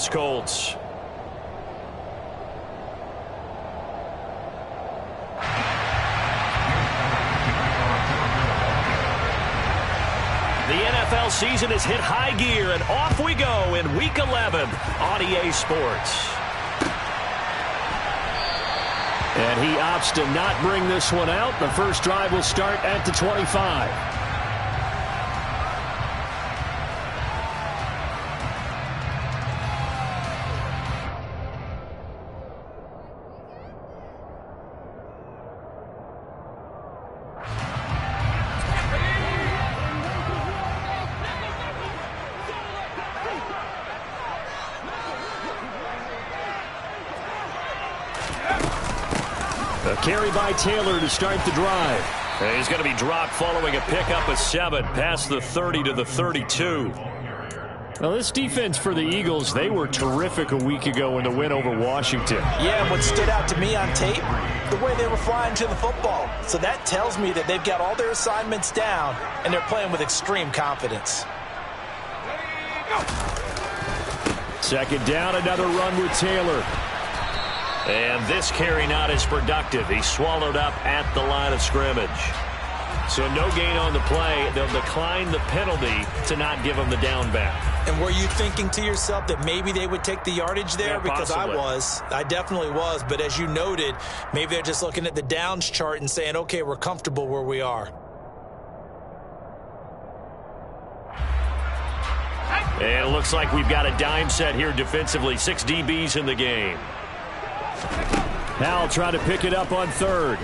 Indianapolis Colts. The NFL season has hit high gear, and off we go in Week 11 on EA Sports. And he opts to not bring this one out. The first drive will start at the 25. A carry by Taylor to start the drive. And he's going to be dropped following a pickup of 7 past the 30 to the 32. Now, this defense for the Eagles, they were terrific a week ago in the win over Washington. Yeah, and what stood out to me on tape, the way they were flying to the football. So that tells me that they've got all their assignments down, and they're playing with extreme confidence. Second down, another run with Taylor. And this carry not as productive. He swallowed up at the line of scrimmage. So no gain on the play. They'll decline the penalty to not give him the down back. And were you thinking to yourself that maybe they would take the yardage there? Yeah, because possibly. I definitely was. But as you noted, maybe they're just looking at the downs chart and saying, okay, we're comfortable where we are. And it looks like we've got a dime set here defensively. 6 DBs in the game. Now trying to pick it up on third.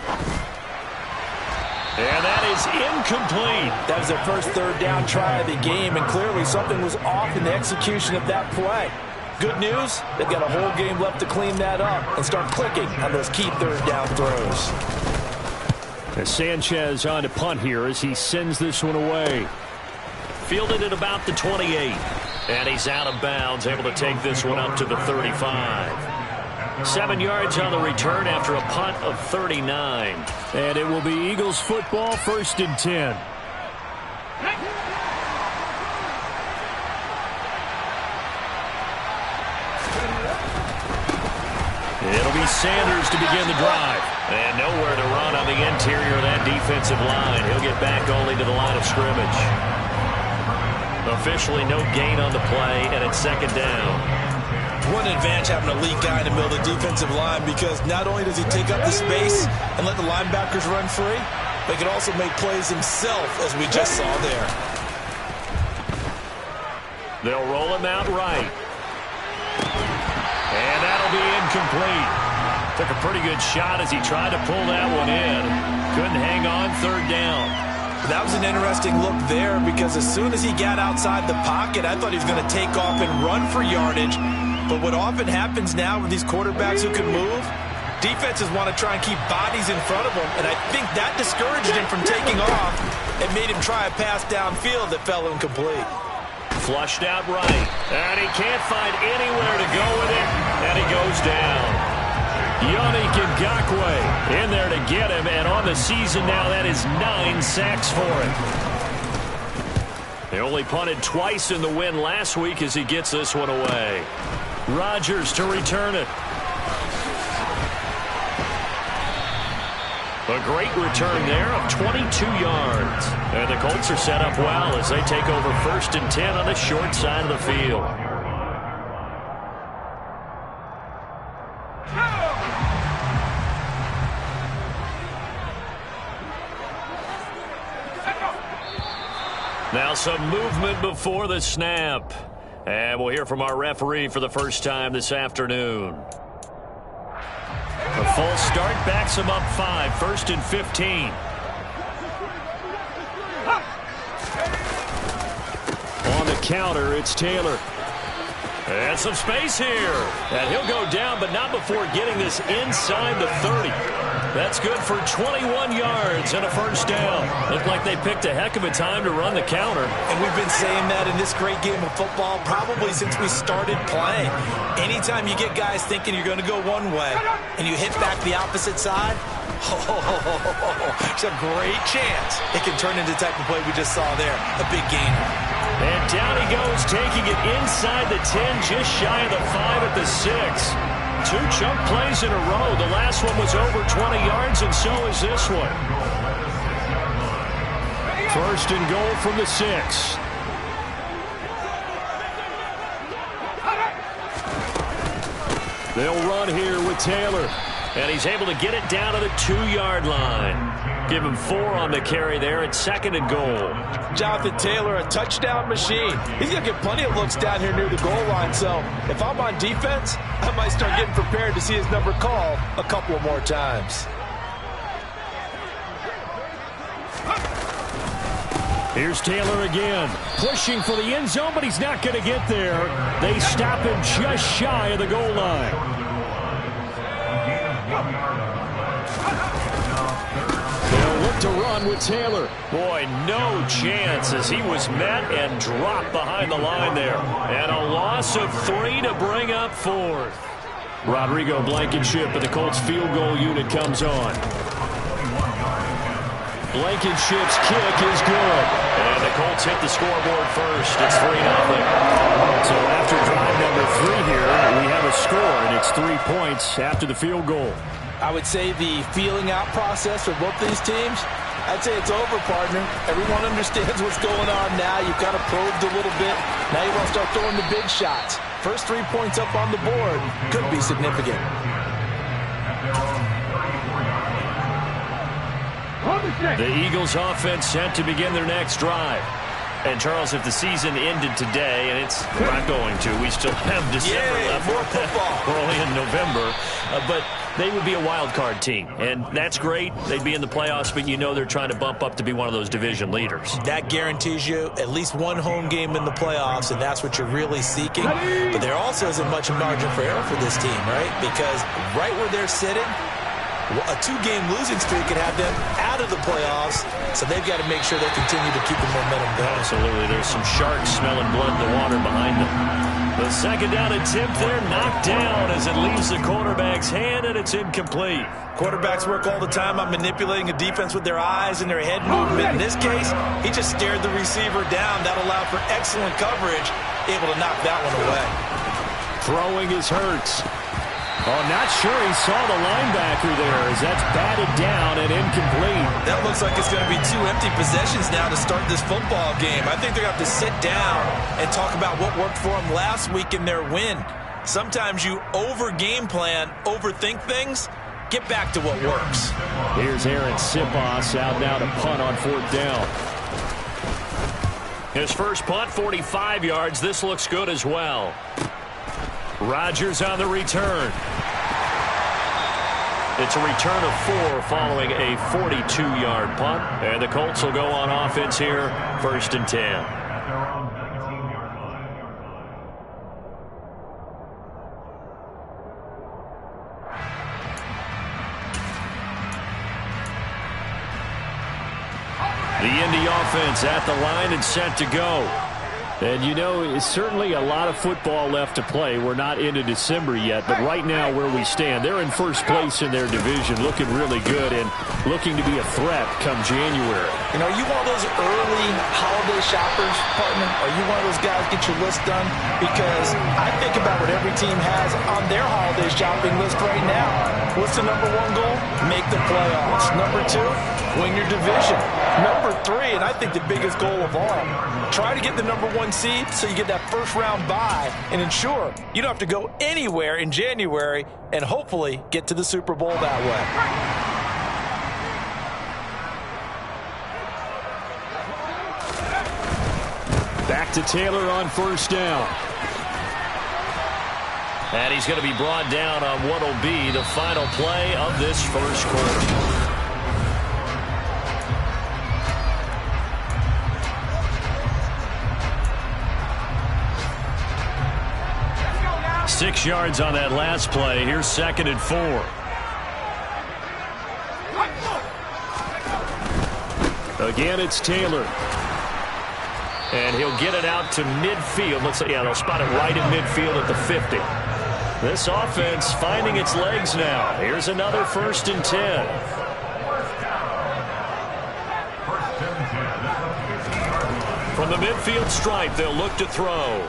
And that is incomplete. That was their first third down try of the game, and clearly something was off in the execution of that play. Good news, they've got a whole game left to clean that up and start clicking on those key third down throws. As Sanchez on to punt here as he sends this one away. Fielded at about the 28. And he's out of bounds, able to take this one up to the 35. 7 yards on the return after a punt of 39. And it will be Eagles football, 1st and 10. It'll be Sanders to begin the drive. And nowhere to run on the interior of that defensive line. He'll get back only to the line of scrimmage. Officially no gain on the play, and it's 2nd down. What an advantage having a elite guy in the middle of the defensive line, because not only does he take up the space and let the linebackers run free, but he can also make plays himself, as we just saw there. They'll roll him out right. And that'll be incomplete. Took a pretty good shot as he tried to pull that one in. Couldn't hang on, 3rd down. That was an interesting look there, because as soon as he got outside the pocket, I thought he was going to take off and run for yardage. But what often happens now with these quarterbacks who can move, defenses want to try and keep bodies in front of them, and I think that discouraged him from taking off and made him try a pass downfield that fell incomplete. Flushed out right, and he can't find anywhere to go with it, and he goes down. Yannick Ngakoue in there to get him, and on the season now, that is 9 sacks for him. They only punted twice in the win last week as he gets this one away. Rodgers to return it. A great return there of 22 yards. And the Colts are set up well as they take over 1st and 10 on the short side of the field. Now some movement before the snap. And we'll hear from our referee for the first time this afternoon. A false start backs him up 5, 1st and 15. On the counter, it's Taylor. And some space here. And he'll go down, but not before getting this inside the 30. That's good for 21 yards and a first down. Looked like they picked a heck of a time to run the counter. And we've been saying that in this great game of football probably since we started playing. Anytime you get guys thinking you're going to go one way and you hit back the opposite side, it's a great chance it can turn into the type of play we just saw there, a big gainer. And down he goes, taking it inside the 10, just shy of the 5 at the 6. 2 chunk plays in a row. The last one was over 20 yards, and so is this one. First and goal from the 6. They'll run here with Taylor. And he's able to get it down to the 2-yard line. Give him 4 on the carry there at second and goal. Jonathan Taylor, a touchdown machine. He's going to get plenty of looks down here near the goal line. So if I'm on defense, I might start getting prepared to see his number called a couple of more times. Here's Taylor again, pushing for the end zone, but he's not going to get there. They stop him just shy of the goal line. They'll look to run with Taylor. Boy, no chance as he was met and dropped behind the line there. And a loss of 3 to bring up 4th. Rodrigo Blankenship and the Colts field goal unit comes on. Blankenship's kick is good. And the Colts hit the scoreboard first. It's 3-0. So after drive number 3 here, we have a score, and it's 3 points after the field goal. I would say the feeling out process for both these teams, I'd say it's over, partner. Everyone understands what's going on now. You've kind of probed a little bit. Now you want to start throwing the big shots. First 3 points up on the board could be significant. The Eagles offense set to begin their next drive. And, Charles, if the season ended today, and it's not going to, we still have December left. More football. We're only in November. But they would be a wild card team. And that's great. They'd be in the playoffs, but you know they're trying to bump up to be one of those division leaders. That guarantees you at least one home game in the playoffs, and that's what you're really seeking. But there also isn't much margin for error for this team, right? Because right where they're sitting, a 2-game losing streak could have them out of the playoffs, so they've got to make sure they continue to keep the momentum going. Absolutely. There's some sharks smelling blood in the water behind them. The second down attempt there knocked down as it leaves the quarterback's hand, and it's incomplete. Quarterbacks work all the time on manipulating a defense with their eyes and their head movement. In this case, he just stared the receiver down. That allowed for excellent coverage, able to knock that one away. Throwing is Hurts. Oh, not sure he saw the linebacker there as that's batted down and incomplete. That looks like it's going to be 2 empty possessions now to start this football game. I think they're going to have to sit down and talk about what worked for them last week in their win. Sometimes you over-game plan, overthink things. Get back to what works. Here's Aaron Sipos out now to punt on 4th down. His first punt, 45 yards. This looks good as well. Rodgers on the return. It's a return of 4 following a 42-yard punt. And the Colts will go on offense here, 1st and 10. The Indy offense at the line and set to go. And, you know, it's certainly a lot of football left to play. We're not into December yet, but right now where we stand, they're in first place in their division, looking really good and looking to be a threat come January. You know, are you one of those early holiday shoppers, partner? Are you one of those guys get your list done? Because I think about what every team has on their holiday shopping list right now. What's the number 1 goal? Make the playoffs. Number 2, win your division. Number 3, and I think the biggest goal of all, try to get the number 1 seed so you get that first-round bye and ensure you don't have to go anywhere in January and hopefully get to the Super Bowl that way. Back to Taylor on 1st down. And he's going to be brought down on what will be the final play of this first quarter. 6 yards on that last play. Here's 2nd and 4. Again, it's Taylor. And he'll get it out to midfield. Let's say, yeah, they'll spot it right in midfield at the 50. This offense finding its legs now. Here's another 1st and 10. From the midfield stripe, they'll look to throw.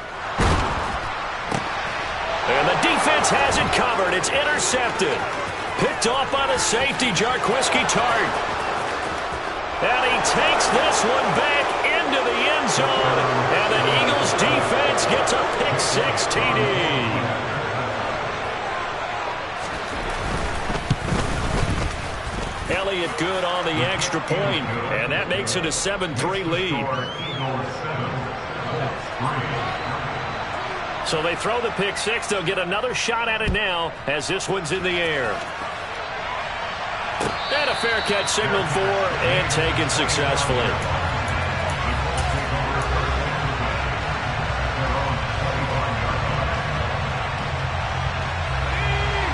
And the defense has it covered. It's intercepted. Picked off by the safety, Jaquiski Tartt. And he takes this one back into the end zone. And the Eagles defense gets a pick-6 TD. Elliott good on the extra point, and that makes it a 7-3 lead. So they throw the pick-6. They'll get another shot at it now as this one's in the air. And a fair catch signaled for and taken successfully.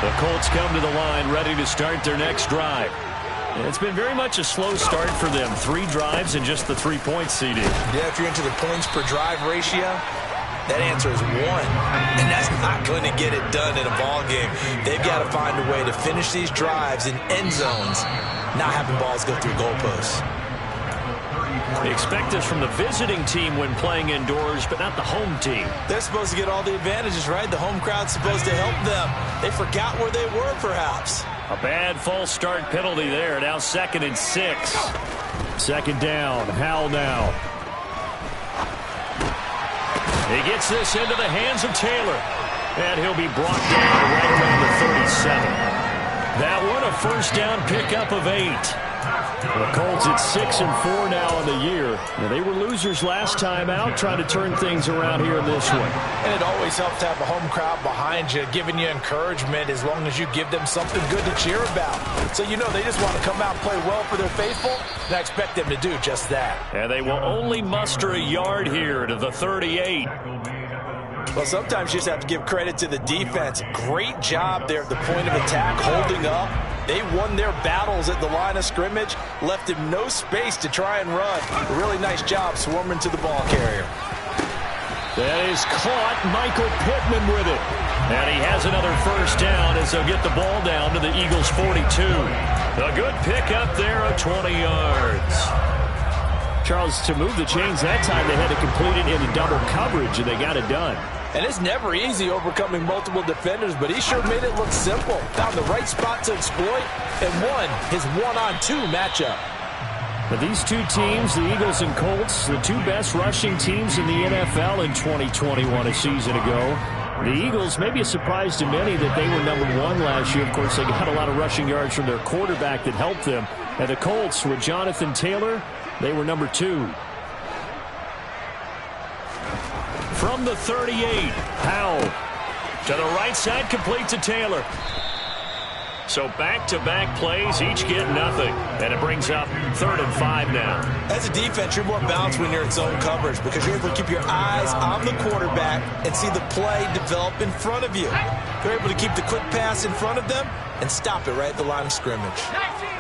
The Colts come to the line ready to start their next drive. It's been very much a slow start for them. 3 drives and just the 3 points, CD. Yeah, if you're into the points per drive ratio, that answer is 1. And that's not going to get it done in a ball game. They've got to find a way to finish these drives in end zones, not having balls go through goalposts. They expect this from the visiting team when playing indoors, but not the home team. They're supposed to get all the advantages, right? The home crowd's supposed to help them. They forgot where they were, perhaps. A bad false start penalty there. Now 2nd and 6. 2nd down. Howell now. He gets this into the hands of Taylor. And he'll be brought down right around the 37. That one a 1st down pickup of 8. The Colts at 6-4 now on the year. They were losers last time out, trying to turn things around here in this one. And it always helps to have a home crowd behind you, giving you encouragement as long as you give them something good to cheer about. So you know they just want to come out and play well for their faithful, and I expect them to do just that. And they will only muster a yard here to the 38. Well, sometimes you just have to give credit to the defense. Great job there at the point of attack, holding up. They won their battles at the line of scrimmage, left him no space to try and run. A really nice job swarming to the ball carrier. That is caught. Michael Pittman with it. And he has another 1st down as they'll get the ball down to the Eagles' 42. A good pickup there of 20 yards. Charles, to move the chains that time, they had to complete it in a double coverage, and they got it done. And it's never easy overcoming multiple defenders, but he sure made it look simple. Found the right spot to exploit and won his 1-on-2 matchup. But these two teams, the Eagles and Colts, the 2 best rushing teams in the NFL in 2021 a season ago. The Eagles, maybe a surprise to many that they were number 1 last year. Of course, they got a lot of rushing yards from their quarterback that helped them. And the Colts with Jonathan Taylor, they were number 2. From the 38, Howell to the right side, complete to Taylor. So back-to-back plays, each get nothing. And it brings up 3rd and 5 now. As a defense, you're more balanced when you're in zone coverage because you're able to keep your eyes on the quarterback and see the play develop in front of you. You're able to keep the quick pass in front of them and stop it right at the line of scrimmage. 19.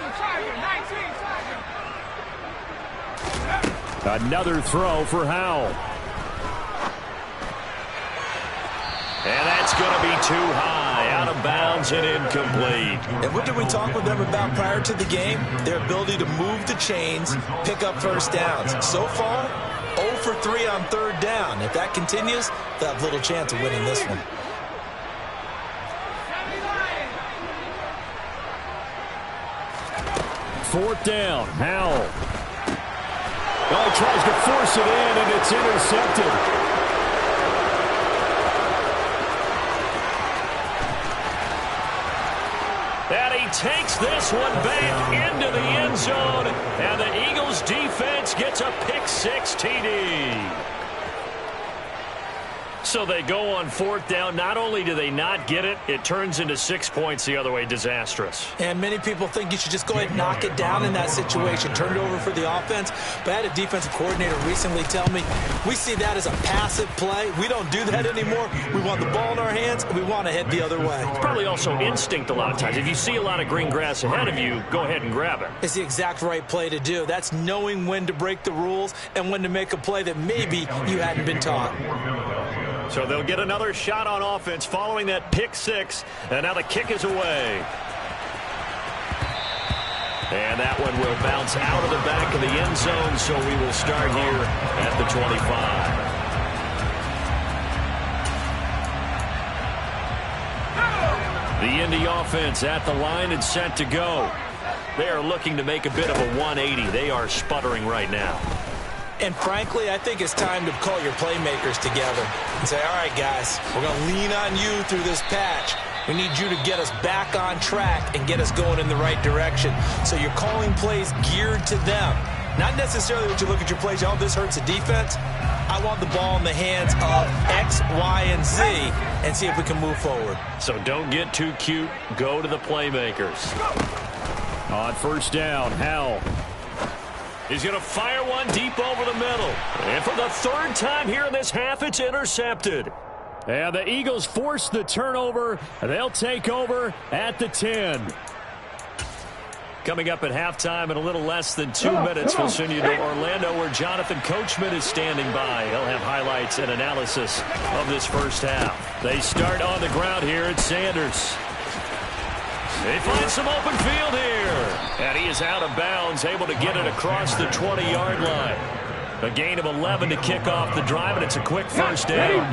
Another throw for Howell. And that's going to be too high, out of bounds and incomplete. And what did we talk with them about prior to the game? Their ability to move the chains, pick up 1st downs. So far, 0 for 3 on 3rd down. If that continues, they'll have little chance of winning this one. Fourth down, Howell. Oh, tries to force it in, and it's intercepted. And he takes this one back into the end zone. And the Eagles defense gets a pick-6 TD. So they go on fourth down. Not only do they not get it, it turns into 6 points the other way. Disastrous. And many people think you should just go ahead and knock it down in that situation. Turn it over for the offense. But I had a defensive coordinator recently tell me, we see that as a passive play. We don't do that anymore. We want the ball in our hands, and we want to head the other way. It's probably also instinct a lot of times. If you see a lot of green grass ahead of you, go ahead and grab it. It's the exact right play to do. That's knowing when to break the rules and when to make a play that maybe you hadn't been taught. So they'll get another shot on offense following that pick six, and now the kick is away. And that one will bounce out of the back of the end zone, so we will start here at the 25. The Indy offense at the line and set to go. They are looking to make a bit of a 180. They are sputtering right now. And frankly, I think it's time to call your playmakers together and say, all right, guys, we're going to lean on you through this patch. We need you to get us back on track and get us going in the right direction. So you're calling plays geared to them. Not necessarily what you look at your plays, oh, this hurts the defense. I want the ball in the hands of X, Y, and Z and see if we can move forward. So don't get too cute. Go to the playmakers. On first down, Howell. He's going to fire one deep over the middle. And for the third time here in this half, it's intercepted. And the Eagles force the turnover. They'll take over at the 10. Coming up at halftime in a little less than 2 minutes, we'll send you to Orlando where Jonathan Coachman is standing by. He'll have highlights and analysis of this first half. They start on the ground here at Sanders. They find some open field here. And he is out of bounds, able to get it across the 20-yard line. A gain of 11 to kick off the drive, and it's a quick first down.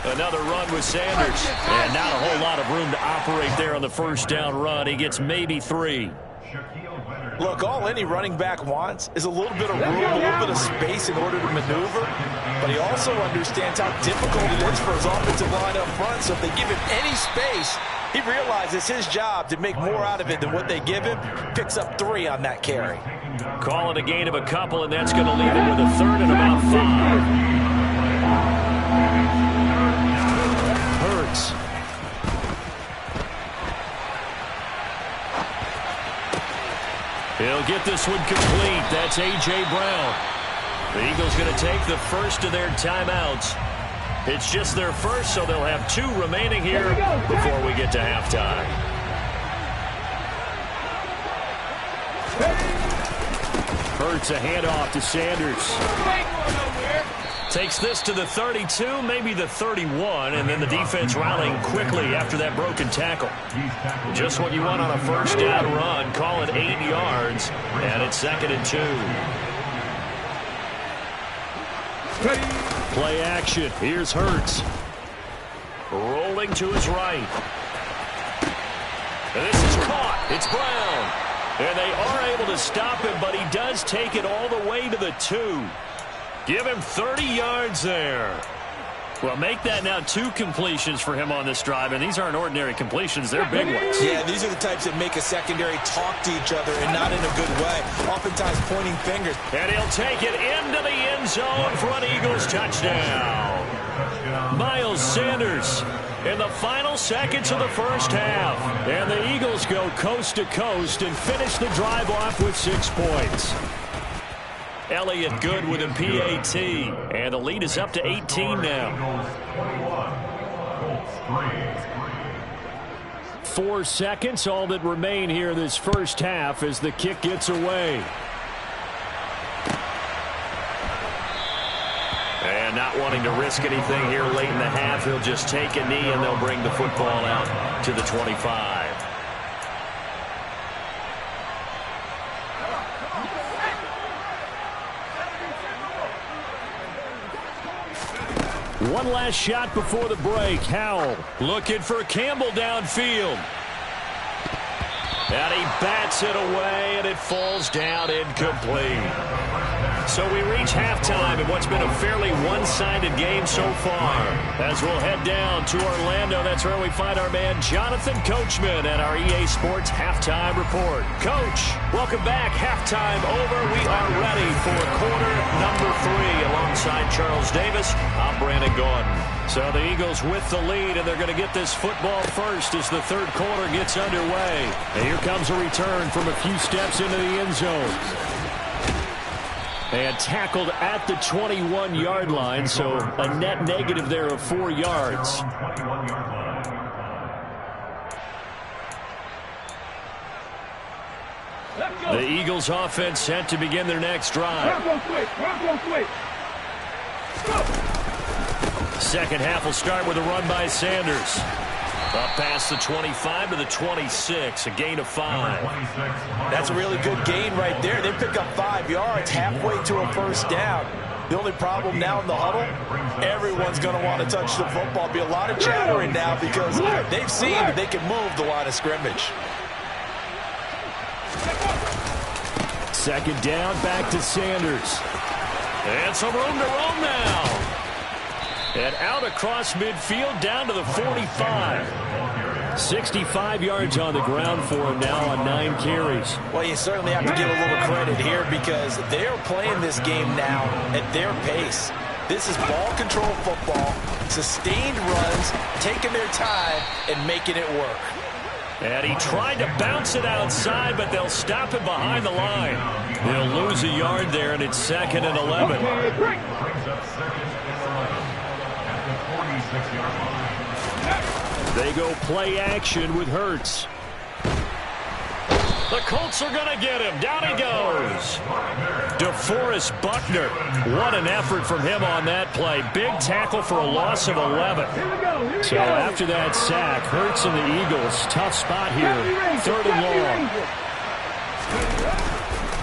Another run with Sanders. And not a whole lot of room to operate there on the first down run. He gets maybe 3. Look, all any running back wants is a little bit of room, a little bit of space in order to maneuver. But he also understands how difficult it is for his offensive line up front. So if they give him any space, he realizes it's his job to make more out of it than what they give him. Picks up 3 on that carry. Call it a gain of a couple, and that's going to leave him with a third and about 5. Hurts. He'll get this one complete. That's A.J. Brown. The Eagles going to take the first of their timeouts. It's just their first, so they'll have 2 remaining here before we get to halftime. Hurts a handoff to Sanders. Takes this to the 32, maybe the 31, and then the defense rallying quickly after that broken tackle. Just what you want on a first down run. Call it 8 yards, and it's 2nd and 2. Play action. Here's Hurts. Rolling to his right. And this is caught. It's Brown. And they are able to stop him, but he does take it all the way to the 2. Give him 30 yards there. Well, make that now 2 completions for him on this drive, and these aren't ordinary completions. They're big ones. Yeah, these are the types that make a secondary talk to each other and not in a good way. Oftentimes pointing fingers. And he'll take it into the end zone for an Eagles touchdown. Miles Sanders in the final seconds of the first half. And the Eagles go coast to coast and finish the drive off with 6 points. Elliott good with a PAT, and the lead is up to 18 now. 4 seconds, all that remain here this first half as the kick gets away. And not wanting to risk anything here late in the half, he'll just take a knee and they'll bring the football out to the 25. One last shot before the break. Howell looking for Campbell downfield. And he bats it away, and it falls down incomplete. So we reach halftime in what's been a fairly one-sided game so far. As we'll head down to Orlando, that's where we find our man Jonathan Coachman at our EA Sports Halftime Report. Coach, welcome back. Halftime over. We are ready for quarter number 3. Alongside Charles Davis, I'm Brandon Gaudin. So the Eagles with the lead, and they're going to get this football first as the third quarter gets underway. And here comes a return from a few steps into the end zone. And tackled at the 21-yard line, so a net negative there of 4 yards. The Eagles offense set to begin their next drive. Second half will start with a run by Sanders. Up past the 25 to the 26, a gain of 5. That's a really good gain right there. They pick up 5 yards halfway to a first down. The only problem now in the huddle, everyone's going to want to touch the football. Be a lot of chattering now because they've seen that they can move the line of scrimmage. Second down, back to Sanders. And some room to roam now. And out across midfield, down to the 45. 65 yards on the ground for him now on 9 carries. Well, you certainly have to give a little credit here because they are playing this game now at their pace. This is ball control football, sustained runs, taking their time and making it work. And he tried to bounce it outside, but they'll stop it behind the line. They'll lose a yard there, and it's 2nd and 11. They go play action with Hurts. The Colts are going to get him. Down he goes. DeForest Buckner. What an effort from him on that play. Big tackle for a loss of 11. So after that sack, Hurts and the Eagles, tough spot here. 3rd and long.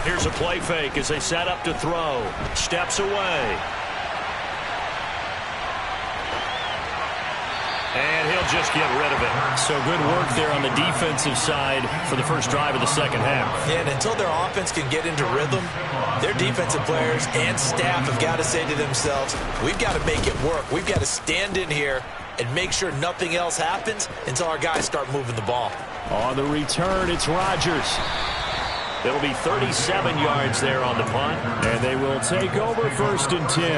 Here's a play fake as they set up to throw. Steps away. And he'll just get rid of it. So good work there on the defensive side for the first drive of the second half. Yeah, and until their offense can get into rhythm, their defensive players and staff have got to say to themselves, we've got to make it work. We've got to stand in here and make sure nothing else happens until our guys start moving the ball. On the return, it's Rodgers. It'll be 37 yards there on the punt, and they will take over 1st and 10.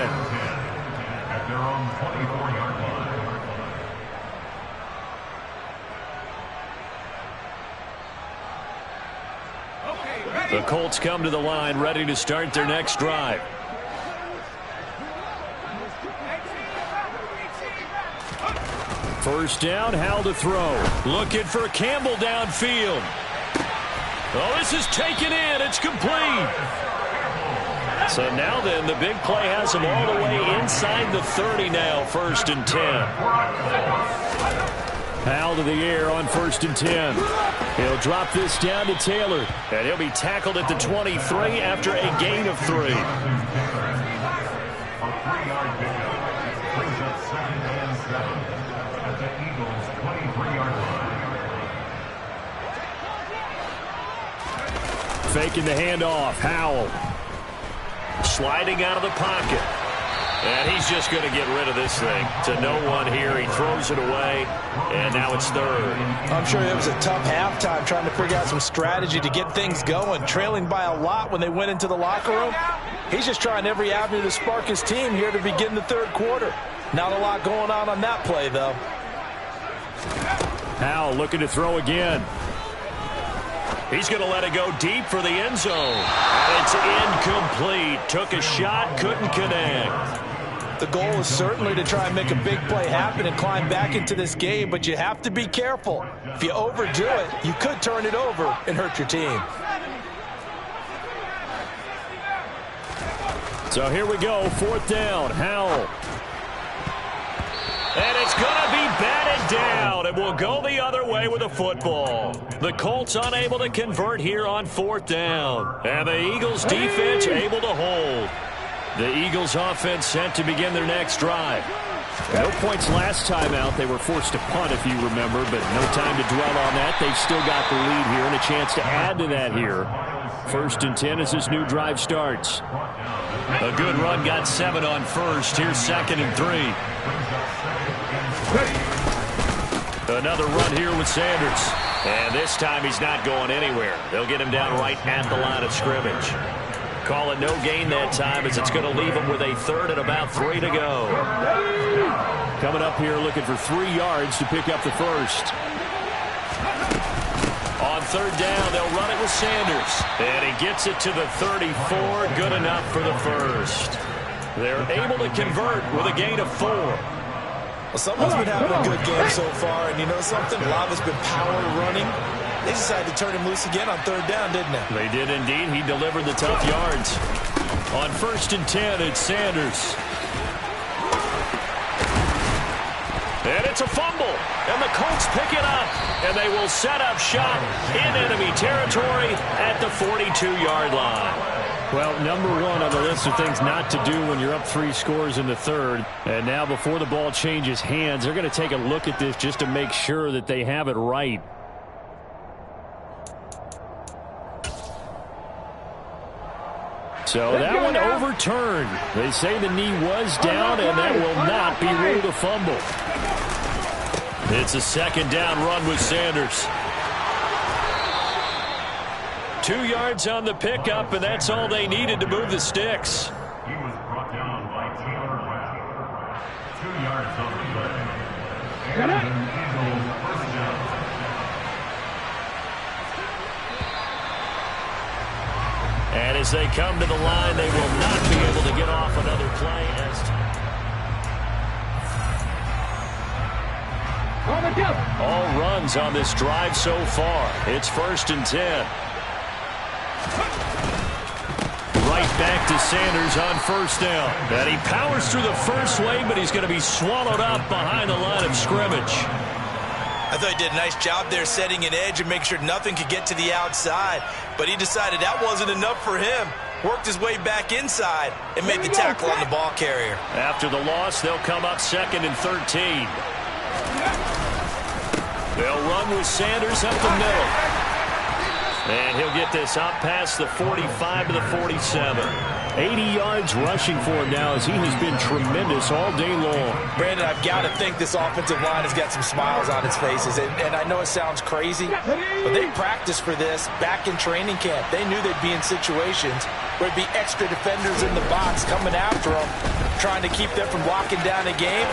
At their own 24-yard line. The Colts come to the line, ready to start their next drive. First down, Howell to throw. Looking for Campbell downfield. Oh, this is taken in. It's complete. So now then, the big play has him all the way inside the 30 now, 1st and 10. Howell to the air on 1st and 10. He'll drop this down to Taylor. And he'll be tackled at the 23 after a gain of 3. Faking the handoff. Howell. Sliding out of the pocket. And he's just going to get rid of this thing. To no one here. He throws it away. And now it's 3rd. I'm sure it was a tough halftime trying to figure out some strategy to get things going. Trailing by a lot when they went into the locker room. He's just trying every avenue to spark his team here to begin the 3rd quarter. Not a lot going on that play, though. Howell looking to throw again. He's going to let it go deep for the end zone. And it's incomplete. Took a shot, couldn't connect. The goal is certainly to try and make a big play happen and climb back into this game, but you have to be careful. If you overdo it, you could turn it over and hurt your team. So here we go, 4th down, Howell. And it's going to be batted down, and we'll go the other way with the football. The Colts unable to convert here on 4th down. And the Eagles defense able to hold. The Eagles offense set to begin their next drive. No points last time out. They were forced to punt, if you remember, but no time to dwell on that. They've still got the lead here and a chance to add to that here. First and 10 as this new drive starts. A good run, got 7 on first. Here's second and 3. Another run here with Sanders. And this time he's not going anywhere. They'll get him down right at the line of scrimmage. Call it no gain that time as it's going to leave him with a third and about 3 to go. Coming up here looking for 3 yards to pick up the first. On third down, they'll run it with Sanders. And he gets it to the 34. Good enough for the first. They're able to convert with a gain of 4. Well, someone's been having a good game so far, and you know something? A lot has been power running. They decided to turn him loose again on third down, didn't they? They did indeed. He delivered the tough yards. On first and 10, it's Sanders. And it's a fumble. And the Colts pick it up. And they will set up shop in enemy territory at the 42-yard line. Well, number 1 on the list of things not to do when you're up 3 scores in the third. And now before the ball changes hands, they're going to take a look at this just to make sure that they have it right. So that one overturned. They say the knee was down, and that will not be ruled a fumble. It's a second down run with Sanders. 2 yards on the pickup, and that's all they needed to move the sticks. He was brought down by Taylor Rapp. 2 yards on the play. And an Eagles first down. And as they come to the line, they will not be able to get off another play. All runs on this drive so far. It's first and 10. Right back to Sanders on first down. And he powers through the first wave, but he's going to be swallowed up behind the line of scrimmage. I thought he did a nice job there setting an edge and making sure nothing could get to the outside. But he decided that wasn't enough for him. Worked his way back inside and made the tackle on the ball carrier. After the loss, they'll come up second and 13. They'll run with Sanders up the middle. And he'll get this up past the 45 to the 47. 80 yards rushing for him now as he has been tremendous all day long. Brandon, I've got to think this offensive line has got some smiles on its faces. And I know it sounds crazy, but they practiced for this back in training camp. They knew they'd be in situations where it'd be extra defenders in the box coming after them, trying to keep them from locking down a game.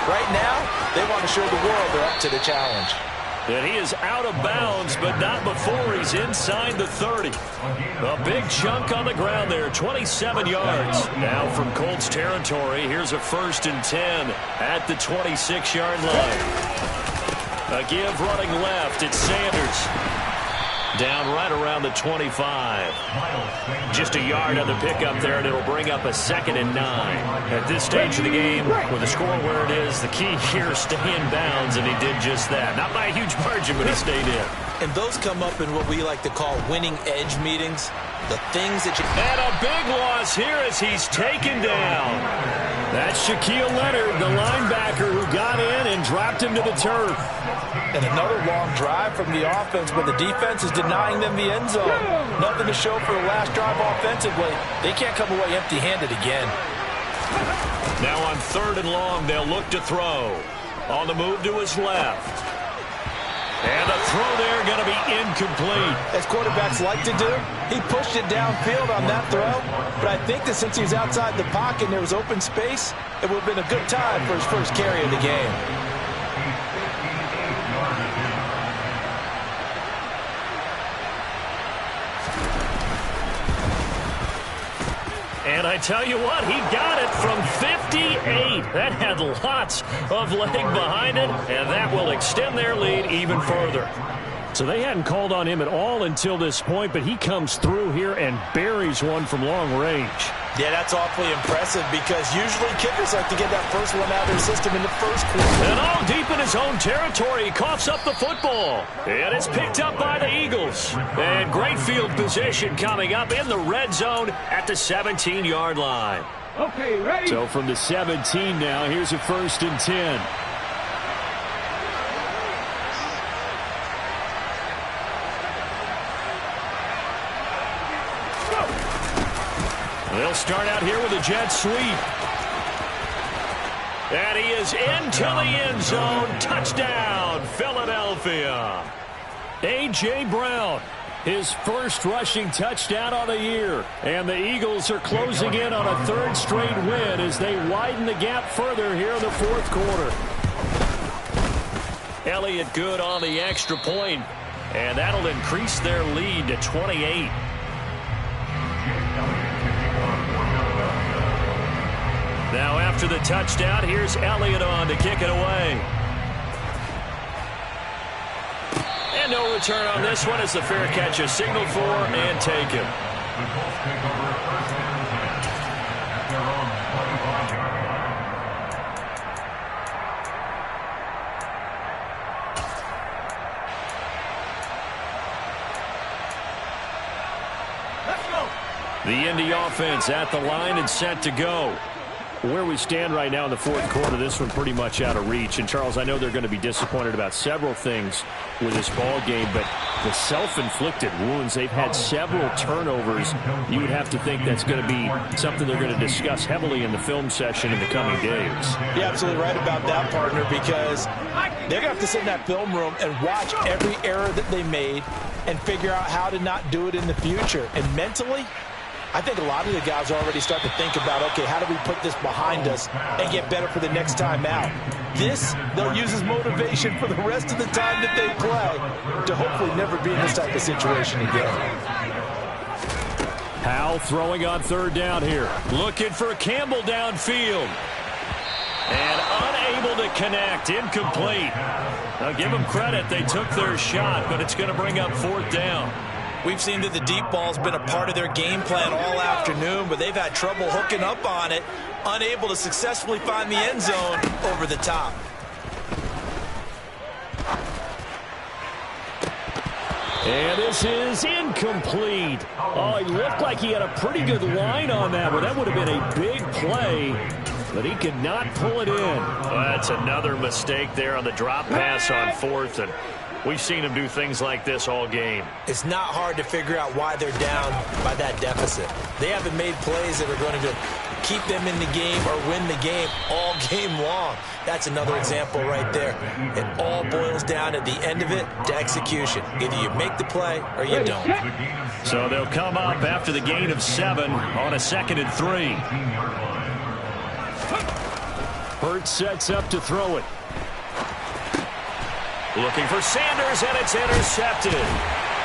Right now, they want to show the world they're up to the challenge. And he is out of bounds, but not before he's inside the 30. A big chunk on the ground there, 27 yards. Now from Colts territory, here's a first and 10 at the 26-yard line. A give running left, it's Sanders. Down right around the 25. Just a yard on the pickup there, and it'll bring up a second and 9. At this stage of the game, with the score where it is, the key here is stay in bounds, and he did just that. Not by a huge margin, but he stayed in. And those come up in what we like to call winning edge meetings. The things that you... And a big loss here as he's taken down. That's Shaquille Leonard, the linebacker who got in and dropped him to the turf. And another long drive from the offense, but the defense is denying them the end zone. Nothing to show for the last drive offensively. They can't come away empty-handed again. Now on third and long, they'll look to throw. On the move to his left. And a throw there going to be incomplete. As quarterbacks like to do, he pushed it downfield on that throw. But I think that since he was outside the pocket and there was open space, it would have been a good time for his first carry of the game. And I tell you what, he got it from 58. That had lots of leg behind it, and that will extend their lead even further. So they hadn't called on him at all until this point, but he comes through here and buries one from long range. Yeah, that's awfully impressive because usually kickers like to get that first one out of their system in the first quarter. And all deep in his own territory, he coughs up the football. And it's picked up by the Eagles. And great field position coming up in the red zone at the 17-yard line. Okay, ready? So from the 17 now, here's a first and 10. out here with a jet sweep. And he is into the end zone. Touchdown, Philadelphia. A.J. Brown, his first rushing touchdown on the year. And the Eagles are closing in on a third straight win as they widen the gap further here in the fourth quarter. Elliott good on the extra point, and that'll increase their lead to 28. Now after the touchdown, here's Elliott on to kick it away. And no return on this one as the fair catch is signaled for and taken. The Colts take over first and 10 at their own 25-yard line. The Indy offense at the line and set to go. Where we stand right now in the fourth quarter, this one pretty much out of reach. And, Charles, I know they're going to be disappointed about several things with this ball game, but the self-inflicted wounds, they've had several turnovers. You would have to think that's going to be something they're going to discuss heavily in the film session in the coming days. You're absolutely right about that, partner, because they're going to have to sit in that film room and watch every error that they made and figure out how to not do it in the future. And mentally, I think a lot of the guys already start to think about, okay, how do we put this behind us and get better for the next time out? This, they'll use as motivation for the rest of the time that they play to hopefully never be in this type of situation again. Powell throwing on third down here. Looking for Campbell downfield. And unable to connect. Incomplete. Now give them credit. They took their shot, but it's going to bring up fourth down. We've seen that the deep ball's been a part of their game plan all afternoon, but they've had trouble hooking up on it, unable to successfully find the end zone over the top. And this is incomplete. Oh, he looked like he had a pretty good line on that, but that would have been a big play, but he could not pull it in. Well, that's another mistake there on the drop pass on fourth, and we've seen him do things like this all game. It's not hard to figure out why they're down by that deficit. They haven't made plays that are going to keep them in the game or win the game all game long. That's another example right there. It all boils down at the end of it to execution. Either you make the play or you don't. So they'll come up after the gain of 7 on a 2nd and 3. Hurts sets up to throw it. Looking for Sanders, and it's intercepted.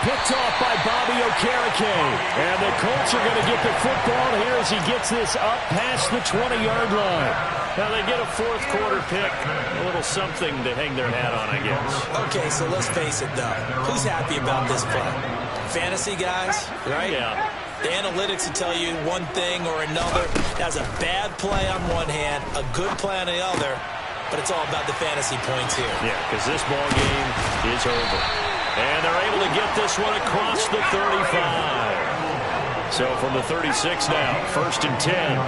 Picked off by Bobby Okereke. And the Colts are going to get the football here as he gets this up past the 20-yard line. Now they get a fourth quarter pick. A little something to hang their hat on, I guess. Okay, so let's face it, though. Who's happy about this play? Fantasy guys, right? Yeah. The analytics will tell you one thing or another. That's a bad play on one hand, a good play on the other. But it's all about the fantasy points here. Yeah, because this ball game is over. And they're able to get this one across the 35. So from the 36 now, 1st and 10.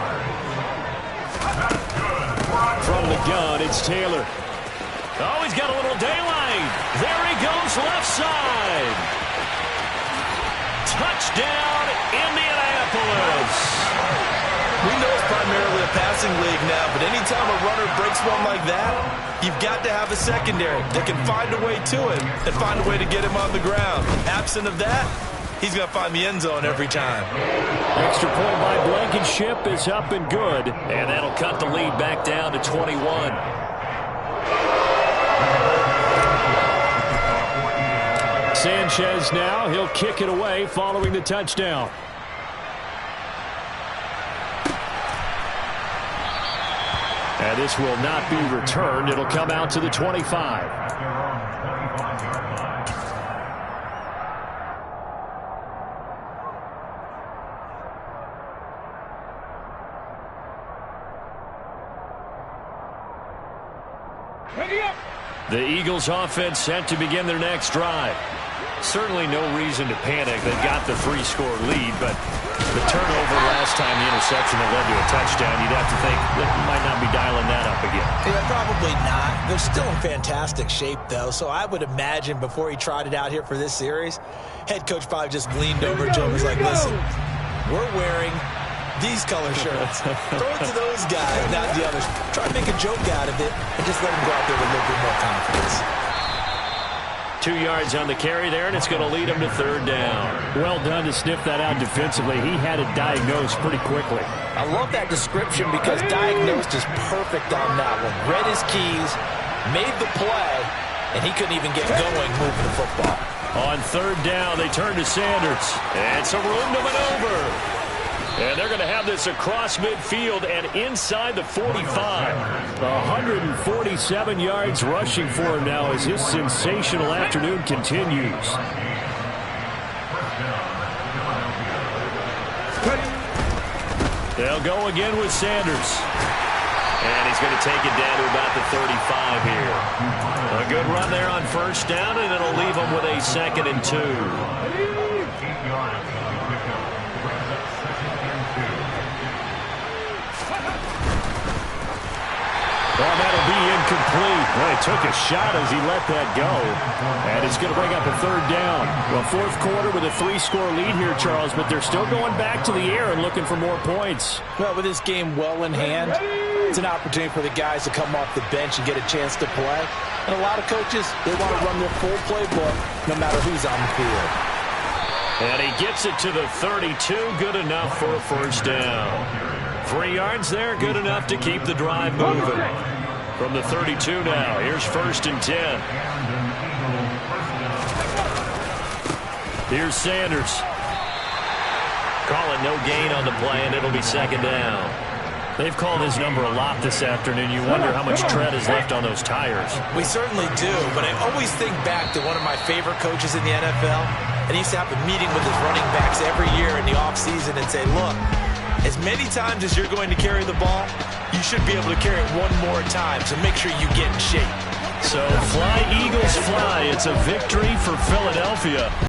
From the gun, it's Taylor. Oh, he's got a little daylight. There he goes, left side. Touchdown, Indianapolis. We know it's primarily a passing league now, but anytime a runner breaks one like that, you've got to have a secondary that can find a way to him and find a way to get him on the ground. Absent of that, he's going to find the end zone every time. Extra point by Blankenship is up and good, and that'll cut the lead back down to 21. Sanchez now, he'll kick it away following the touchdown. And this will not be returned. It'll come out to the 25. The Eagles offense set to begin their next drive. Certainly no reason to panic. They've got the 3-score lead, but the turnover last time, the interception that led to a touchdown, you'd have to think that might not be dialing that up again. Yeah, probably not. They're still in fantastic shape, though, so I would imagine before he tried it out here for this series, head coach probably just leaned over to him and was like, listen, we're wearing these color shirts. Throw it to those guys, not the others. Try to make a joke out of it and just let them go out there with a little bit more confidence. 2 yards on the carry there, and it's going to lead him to third down. Well done to sniff that out defensively. He had it diagnosed pretty quickly. I love that description because diagnosed is perfect on that one. Read his keys, made the play, and he couldn't even get going moving the football. On third down, they turn to Sanders. And some room to maneuver. And they're going to have this across midfield and inside the 45. 147 yards rushing for him now as his sensational afternoon continues. They'll go again with Sanders. And he's going to take it down to about the 35 here. A good run there on first down, and it'll leave him with a 2nd and 2. 8 yards on the pickup. Brings up 2nd and 2. Well, that'll be incomplete. Well, he took a shot as he let that go. And it's going to bring up a third down. Well, fourth quarter with a 3-score lead here, Charles, but they're still going back to the air and looking for more points. Well, with this game well in hand, it's an opportunity for the guys to come off the bench and get a chance to play. And a lot of coaches, they want to run their full playbook no matter who's on the field. And he gets it to the 32. Good enough for a first down. 3 yards there, good enough to keep the drive moving. From the 32 now, here's 1st and 10. Here's Sanders. Calling no gain on the play, and it'll be 2nd down. They've called his number a lot this afternoon. You wonder how much tread is left on those tires. We certainly do, but I always think back to one of my favorite coaches in the NFL, and he used to have a meeting with his running backs every year in the offseason and say, look, as many times as you're going to carry the ball, you should be able to carry it one more time, so make sure you get in shape. So fly, Eagles, fly. It's a victory for Philadelphia.